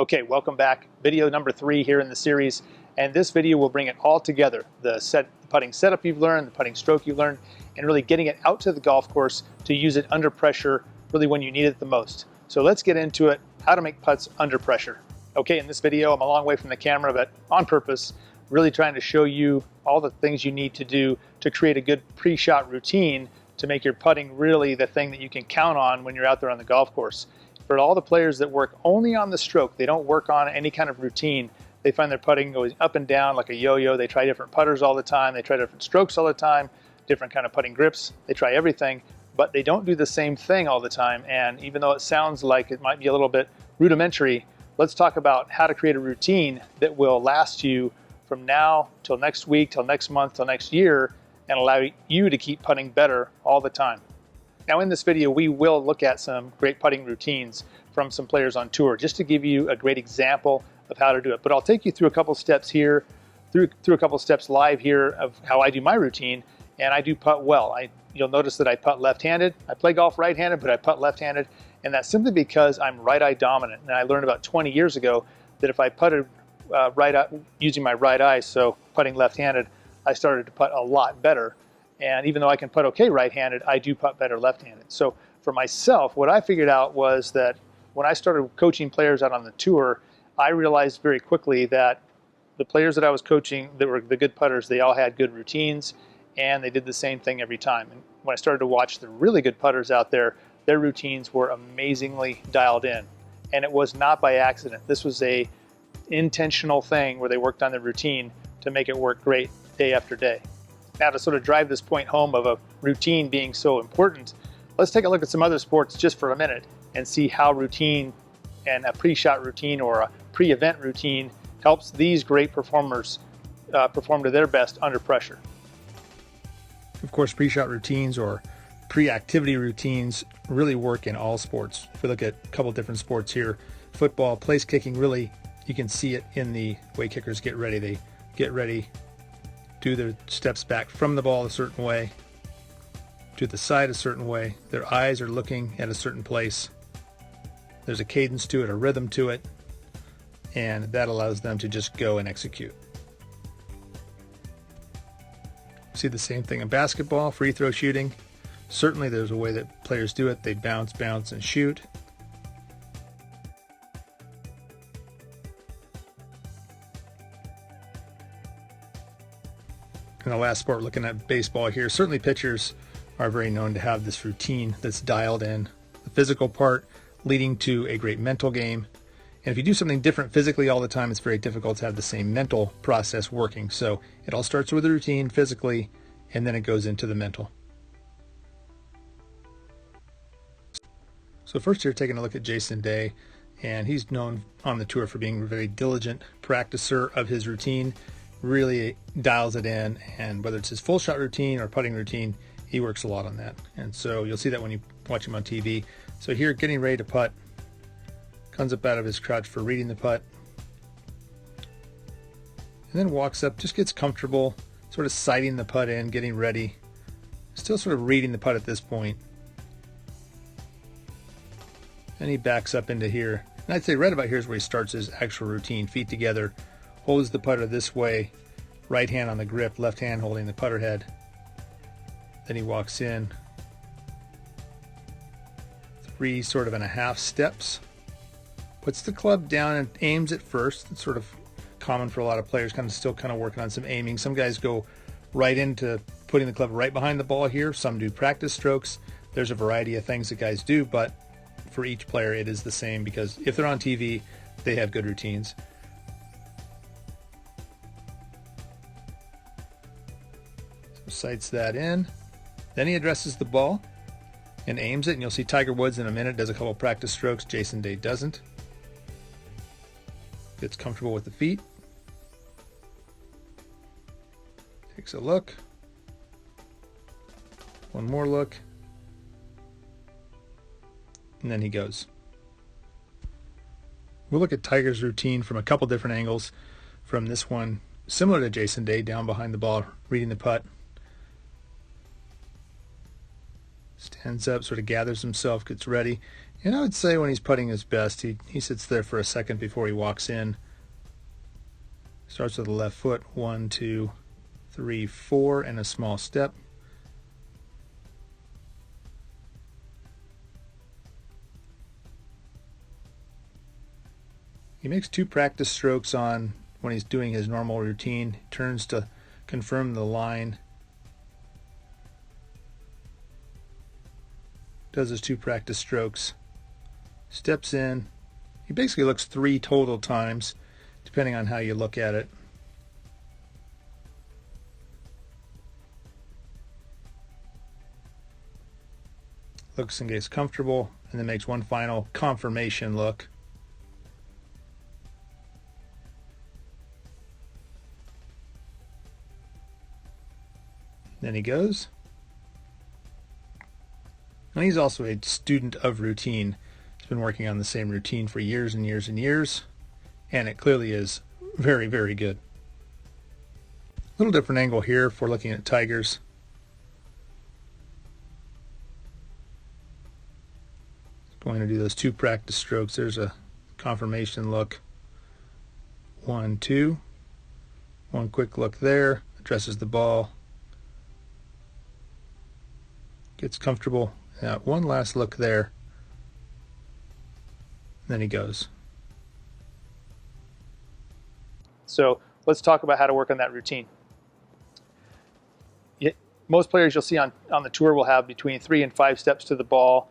Okay, welcome back. Video number 3 here in the series, and this video will bring it all together. The putting setup you've learned, the putting stroke you've learned, and really getting it out to the golf course to use it under pressure, really when you need it the most. So let's get into it, how to make putts under pressure. Okay, in this video, I'm a long way from the camera, but on purpose, really trying to show you all the things you need to do to create a good pre-shot routine to make your putting really the thing that you can count on when you're out there on the golf course. For all the players that work only on the stroke, they don't work on any kind of routine, they find their putting goes up and down like a yo-yo. They try different putters all the time, they try different strokes all the time, different kind of putting grips, they try everything, but they don't do the same thing all the time. And even though it sounds like it might be a little bit rudimentary, let's talk about how to create a routine that will last you from now till next week, till next month, till next year, and allow you to keep putting better all the time. Now in this video, we will look at some great putting routines from some players on tour, just to give you a great example of how to do it. But I'll take you through a couple steps here, through a couple steps live here of how I do my routine, and I do putt well. You'll notice that I putt left-handed. I play golf right-handed, but I putt left-handed, and that's simply because I'm right-eye dominant. And I learned about 20 years ago that if I putted using my right eye, so putting left-handed, I started to putt a lot better. And even though I can putt okay right-handed, I do putt better left-handed. So for myself, what I figured out was that when I started coaching players out on the tour, I realized very quickly that the players that I was coaching that were the good putters, they all had good routines and they did the same thing every time. And when I started to watch the really good putters out there, their routines were amazingly dialed in. And it was not by accident. This was a intentional thing where they worked on their routine to make it work great day after day. Now, to sort of drive this point home of a routine being so important, let's take a look at some other sports just for a minute and see how routine and a pre-shot routine or a pre-event routine helps these great performers perform to their best under pressure. Of course, pre-shot routines or pre-activity routines really work in all sports. If we look at a couple different sports here, football, place kicking, really, you can see it in the way kickers get ready. They get ready, do their steps back from the ball a certain way, to the side a certain way. Their eyes are looking at a certain place. There's a cadence to it, a rhythm to it, and that allows them to just go and execute. See the same thing in basketball, free throw shooting. Certainly there's a way that players do it. They bounce, and shoot. In the last sport, looking at baseball here, certainly pitchers are very known to have this routine that's dialed in. The physical part leading to a great mental game. And if you do something different physically all the time, it's very difficult to have the same mental process working. So it all starts with a routine physically, and then it goes into the mental. So first here, taking a look at Jason Day, and he's known on the tour for being a very diligent practicer of his routine. Really dials it in, and whether it's his full shot routine or putting routine, he works a lot on that. And so you'll see that when you watch him on TV. So here, getting ready to putt, comes up out of his crouch for reading the putt, and then walks up, just gets comfortable, sort of sighting the putt in, getting ready, still sort of reading the putt at this point. And he backs up into here. And I'd say right about here is where he starts his actual routine. Feet together, holds the putter this way, right hand on the grip, left hand holding the putter head. Then he walks in 3 sort of and a half steps, puts the club down and aims it first. It's sort of common for a lot of players, still working on some aiming. Some guys go right into putting the club right behind the ball here. Some do practice strokes. There's a variety of things that guys do, but for each player it is the same, because if they're on TV, they have good routines. Sights that in, then he addresses the ball and aims it, and you'll see Tiger Woods in a minute does a couple practice strokes. Jason Day doesn't. Gets comfortable with the feet, takes a look, one more look, and then he goes. We'll look at Tiger's routine from a couple different angles. From this one, similar to Jason Day, down behind the ball, reading the putt. Stands up, sort of gathers himself, gets ready, And I would say when he's putting his best, he sits there for a second before he walks in. Starts with the left foot, 1, 2, 3, 4, and a small step. He makes 2 practice strokes on when he's doing his normal routine. Turns to confirm the line. Does his 2 practice strokes. Steps in. He basically looks 3 total times, depending on how you look at it. Looks and gets comfortable, and then makes one final confirmation look. Then he goes. And he's also a student of routine. He's been working on the same routine for years and years and years, and it clearly is very, very good. A little different angle here if we're looking at tigers. Going to do those 2 practice strokes. There's a confirmation look. 1, 2. One quick look there. Addresses the ball. Gets comfortable. Now, one last look there. Then he goes. So let's talk about how to work on that routine. Most players you'll see on the tour will have between 3 and 5 steps to the ball.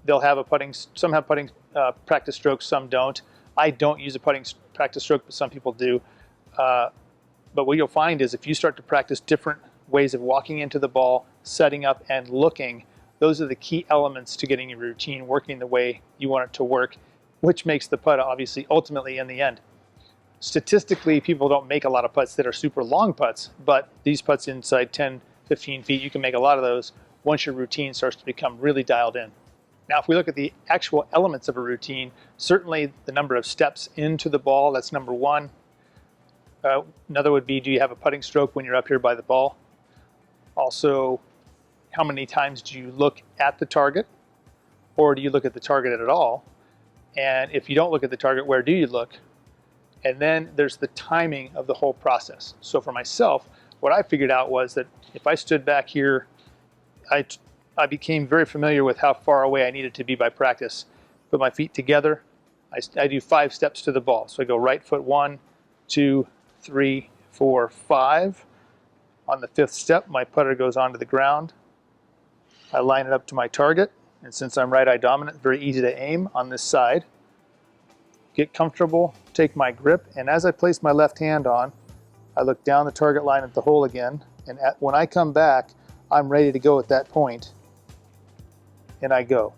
They'll have some have putting practice strokes, some don't. I don't use a putting practice stroke, but some people do. But what you'll find is if you start to practice different ways of walking into the ball, setting up, and looking, those are the key elements to getting your routine working the way you want it to work, which makes the putt obviously ultimately in the end. Statistically, people don't make a lot of putts that are super long putts, but these putts inside 10, 15 feet, you can make a lot of those once your routine starts to become really dialed in. Now, if we look at the actual elements of a routine, certainly the number of steps into the ball, that's number 1. Another would be, do you have a putting stroke when you're up here by the ball? Also, how many times do you look at the target, or do you look at the target at all? And if you don't look at the target, where do you look? And then there's the timing of the whole process. So for myself, what I figured out was that if I stood back here, I became very familiar with how far away I needed to be by practice. Put my feet together. I do 5 steps to the ball. So I go right foot 1, 2, 3, 4, 5. On the 5th step, my putter goes onto the ground. I line it up to my target. And since I'm right eye dominant, very easy to aim on this side. Get comfortable, take my grip, and as I place my left hand on, I look down the target line at the hole again, and when I come back, I'm ready to go at that point, and I go.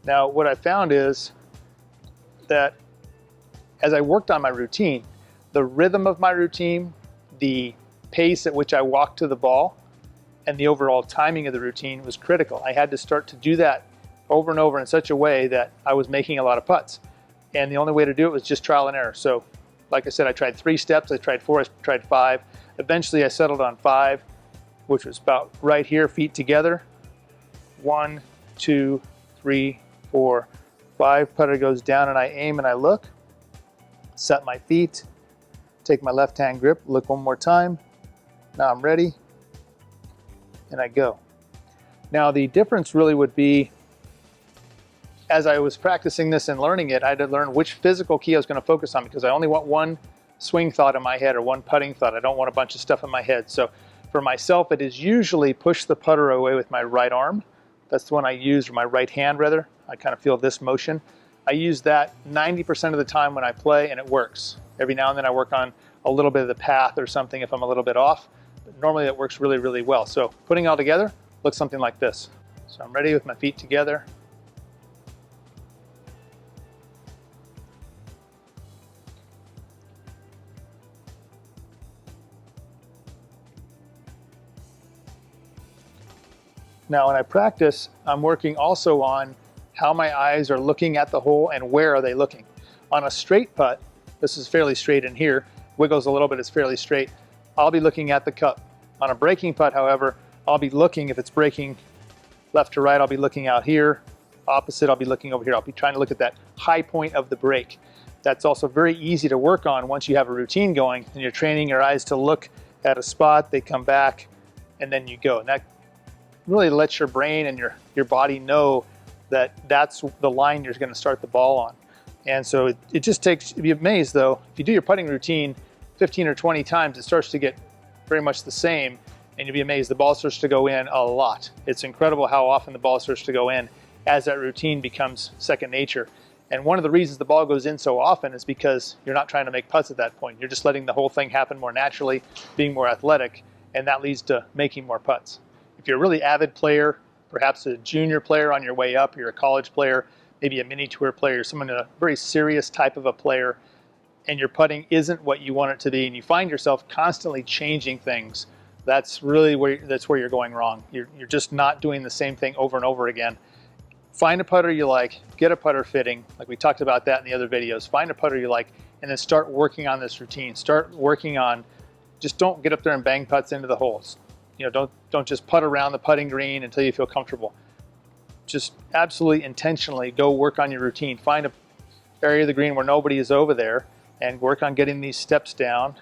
Now, what I found is that as I worked on my routine, the rhythm of my routine, the pace at which I walked to the ball, and the overall timing of the routine was critical. I had to start to do that over and over in such a way that I was making a lot of putts. And the only way to do it was just trial and error. So, like I said, I tried 3 steps, I tried 4, I tried 5. Eventually I settled on 5, which was about right here, feet together. 1, 2, 3, 4, 5. Putter goes down and I aim and I look. Set my feet, take my left hand grip, look one more time. Now I'm ready, and I go. Now the difference really would be, as I was practicing this and learning it, I had to learn which physical key I was going to focus on, because I only want one swing thought in my head or one putting thought. I don't want a bunch of stuff in my head. So for myself, it is usually push the putter away with my right arm. That's the one I use, or my right hand rather. I kind of feel this motion. I use that 90% of the time when I play, and it works. Every now and then I work on a little bit of the path or something if I'm a little bit off. But normally it works really, really well. So putting it all together looks something like this. So I'm ready with my feet together. Now, when I practice, I'm working also on how my eyes are looking at the hole and where are they looking. On a straight putt, this is fairly straight in here, wiggles a little bit, it's fairly straight, I'll be looking at the cup. On a breaking putt, however, I'll be looking, if it's breaking left to right, I'll be looking out here. Opposite, I'll be looking over here. I'll be trying to look at that high point of the break. That's also very easy to work on once you have a routine going and you're training your eyes to look at a spot, they come back, and then you go. And that really lets your brain and your body know that that's the line you're going to start the ball on. And so it just takes, you'd be amazed though, if you do your putting routine 15 or 20 times, it starts to get very much the same, and you'll be amazed the ball starts to go in a lot. It's incredible how often the ball starts to go in as that routine becomes second nature. And one of the reasons the ball goes in so often is because you're not trying to make putts at that point. You're just letting the whole thing happen more naturally, being more athletic, and that leads to making more putts. If you're a really avid player, perhaps a junior player on your way up, you're a college player, maybe a mini tour player, someone a very serious type of a player, and your putting isn't what you want it to be, and you find yourself constantly changing things, that's really where you're going wrong. You're just not doing the same thing over and over again. Find a putter you like, get a putter fitting, like we talked about that in the other videos. Find a putter you like, and then start working on this routine. Start working on, just don't get up there and bang putts into the holes. You know, don't just putt around the putting green until you feel comfortable. Just absolutely intentionally go work on your routine. Find a area of the green where nobody is over there and work on getting these steps down.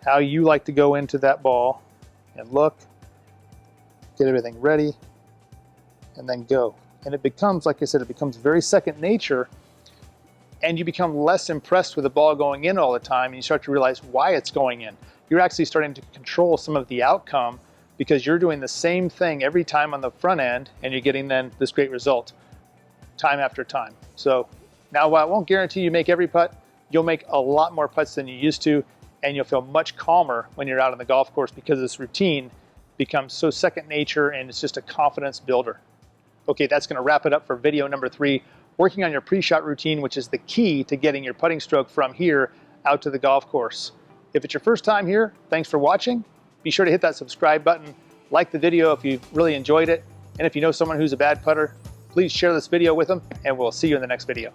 How you like to go into that ball and look, get everything ready, and then go. And it becomes, like I said, it becomes very second nature, and you become less impressed with the ball going in all the time, and you start to realize why it's going in. You're actually starting to control some of the outcome because you're doing the same thing every time on the front end, and you're getting then this great result time after time. So now, while I won't guarantee you make every putt, you'll make a lot more putts than you used to, and you'll feel much calmer when you're out on the golf course because this routine becomes so second nature, and it's just a confidence builder. Okay, that's going to wrap it up for video number 3, working on your pre-shot routine, which is the key to getting your putting stroke from here out to the golf course. If it's your first time here, thanks for watching. Be sure to hit that subscribe button, like the video if you've really enjoyed it, and if you know someone who's a bad putter, please share this video with them, and we'll see you in the next video.